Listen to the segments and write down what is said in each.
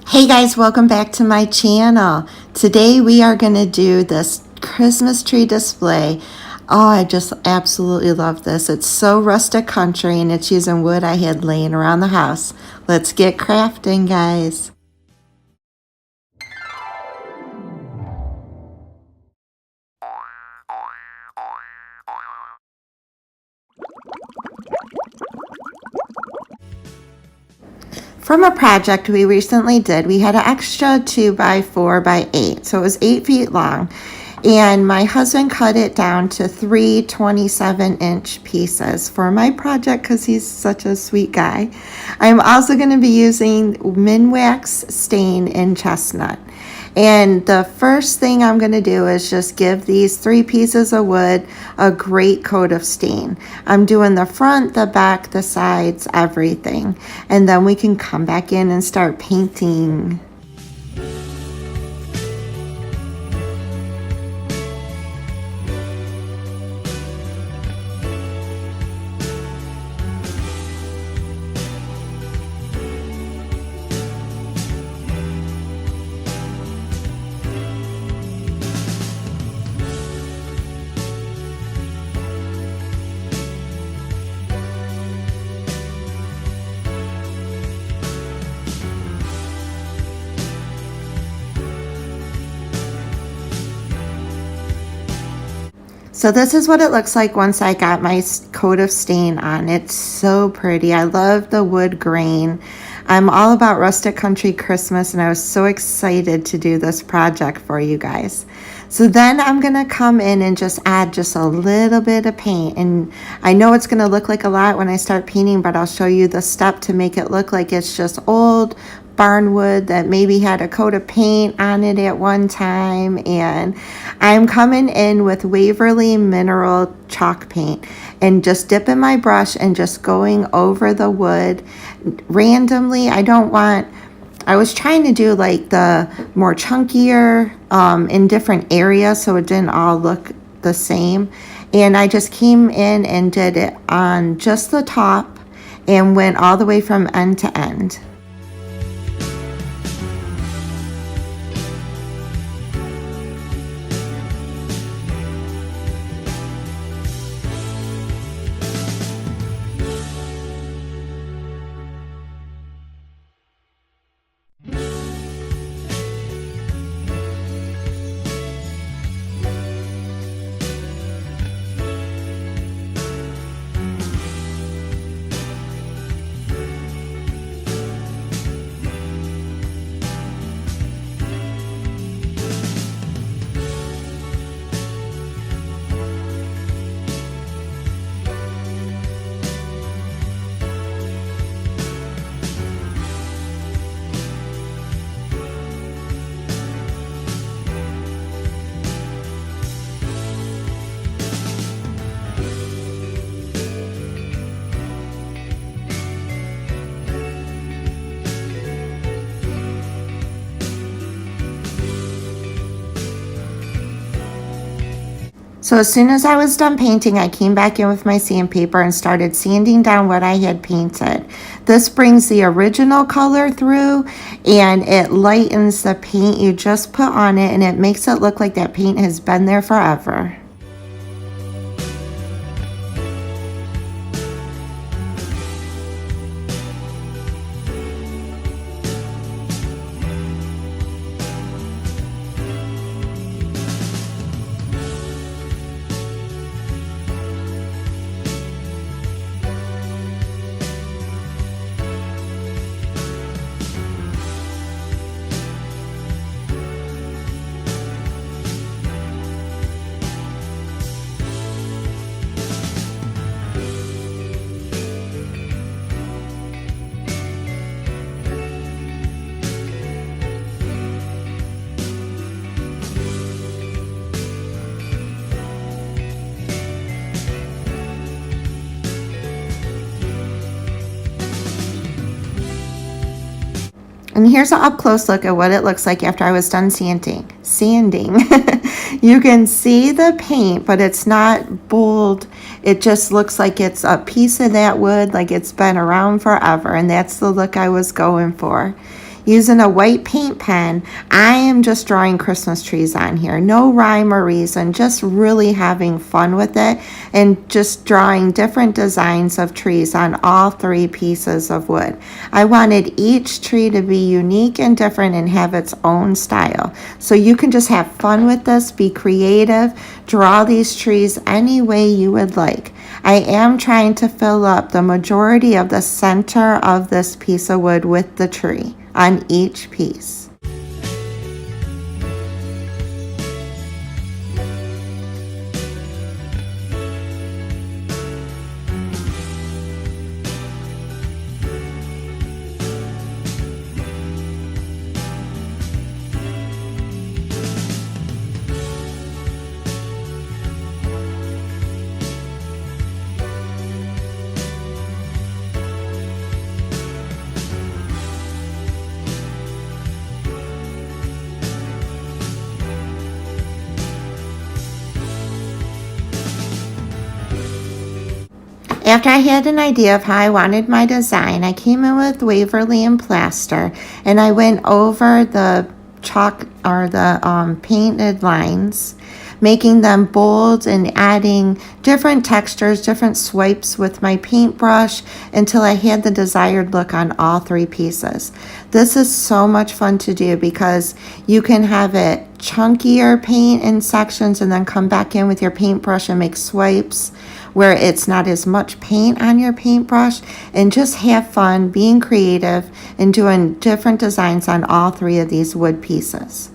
Hey guys, welcome back to my channel. Today we are going to do this Christmas tree display. Oh, I just absolutely love this. It's so rustic country and it's using wood I had laying around the house. Let's get crafting, guys. From a project we recently did, we had an extra 2x4x8, so it was 8 feet long, and my husband cut it down to 3 27-inch pieces for my project because he's such a sweet guy. I'm also going to be using Minwax stain in chestnut. And the first thing I'm going to do is just give these 3 pieces of wood a great coat of stain. I'm doing the front, the back, the sides, everything. And then we can come back in and start painting. So this is what it looks like once I got my coat of stain on. It's so pretty. I love the wood grain. I'm all about rustic country Christmas, and I was so excited to do this project for you guys. So then I'm going to come in and just add just a little bit of paint. And I know it's going to look like a lot when I start painting, but I'll show you the step to make it look like it's just old barnwood that maybe had a coat of paint on it at one time. And I'm coming in with Waverly Mineral chalk paint and just dipping my brush and just going over the wood randomly. I was trying to do like the more chunkier in different areas so it didn't all look the same. And I just came in and did it on just the top and went all the way from end to end. So as soon as I was done painting, I came back in with my sandpaper and started sanding down what I had painted. This brings the original color through and it lightens the paint you just put on it, and it makes it look like that paint has been there forever. And here's an up-close look at what it looks like after I was done sanding. You can see the paint, but it's not bold. It just looks like it's a piece of that wood, like it's been around forever, and that's the look I was going for. Using a white paint pen, I am just drawing Christmas trees on here. No rhyme or reason, just really having fun with it and just drawing different designs of trees on all 3 pieces of wood. I wanted each tree to be unique and different and have its own style. So you can just have fun with this, be creative, draw these trees any way you would like. I am trying to fill up the majority of the center of this piece of wood with the tree on each piece. After I had an idea of how I wanted my design, I came in with Waverly and plaster, and I went over the chalk or the painted lines, making them bold and adding different textures, different swipes with my paintbrush until I had the desired look on all 3 pieces. This is so much fun to do because you can have it chunkier paint in sections and then come back in with your paintbrush and make swipes where it's not as much paint on your paintbrush, and just have fun being creative and doing different designs on all 3 of these wood pieces.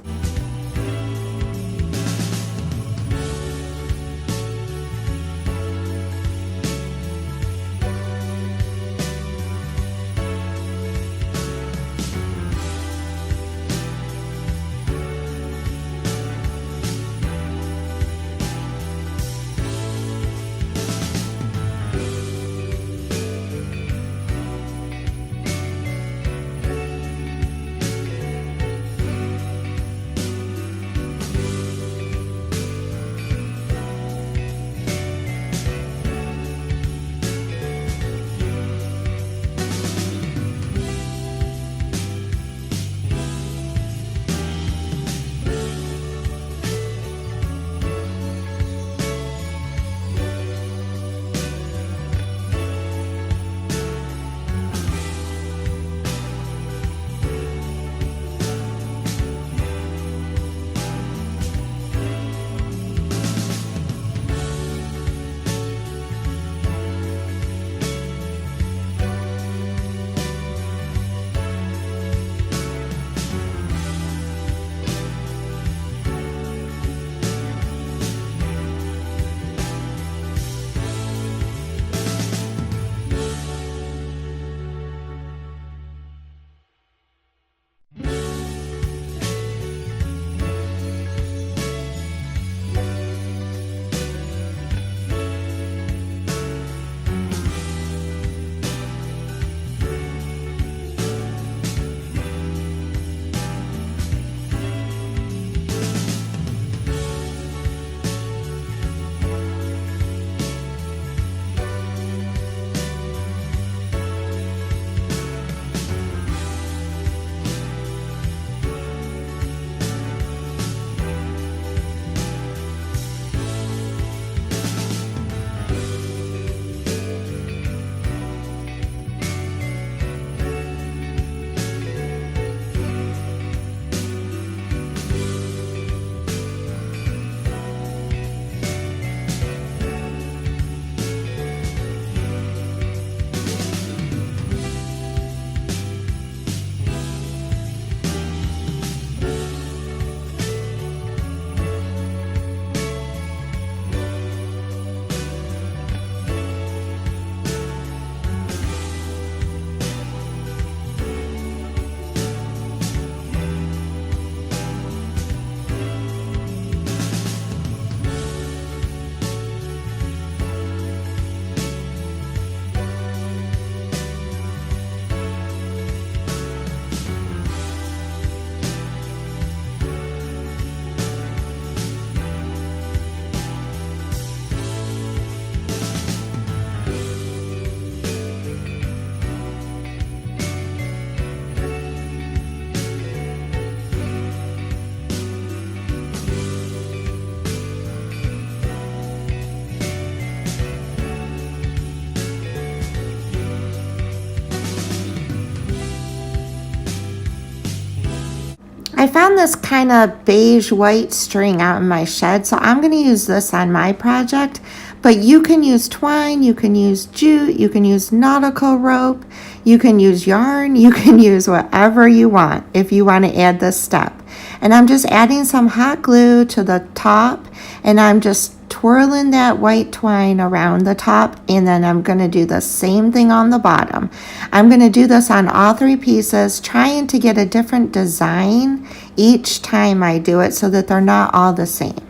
I found this kind of beige white string out in my shed, so I'm going to use this on my project. But you can use twine, you can use jute, you can use nautical rope, you can use yarn, you can use whatever you want if you want to add this step. And I'm just adding some hot glue to the top, and I'm just twirling that white twine around the top, and then I'm going to do the same thing on the bottom. I'm going to do this on all 3 pieces, trying to get a different design each time I do it so that they're not all the same.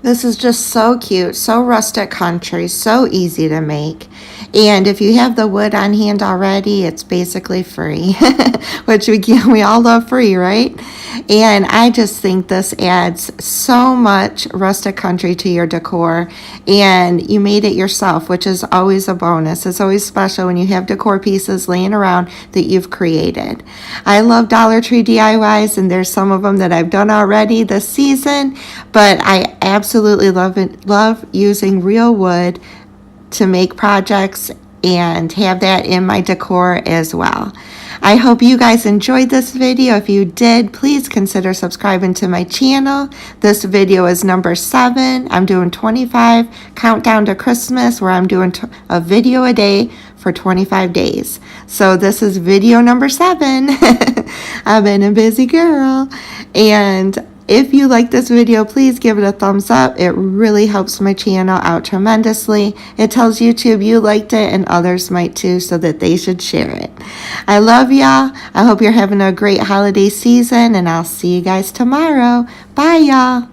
This is just so cute, so rustic country, so easy to make. And if you have the wood on hand already, it's basically free, which we all love free, right? And I just think this adds so much rustic country to your decor, and you made it yourself, which is always a bonus. It's always special when you have decor pieces laying around that you've created. I love Dollar Tree DIYs, and there's some of them that I've done already this season, but I absolutely love using real wood to make projects and have that in my decor as well. I hope you guys enjoyed this video. If you did, please consider subscribing to my channel. This video is number 7. I'm doing 25 countdown to Christmas, where I'm doing a video a day for 25 days. So this is video number 7. I've been a busy girl. And if you like this video, please give it a thumbs up. It really helps my channel out tremendously. It tells YouTube you liked it and others might too, so that they should share it. I love y'all. I hope you're having a great holiday season, and I'll see you guys tomorrow. Bye, y'all.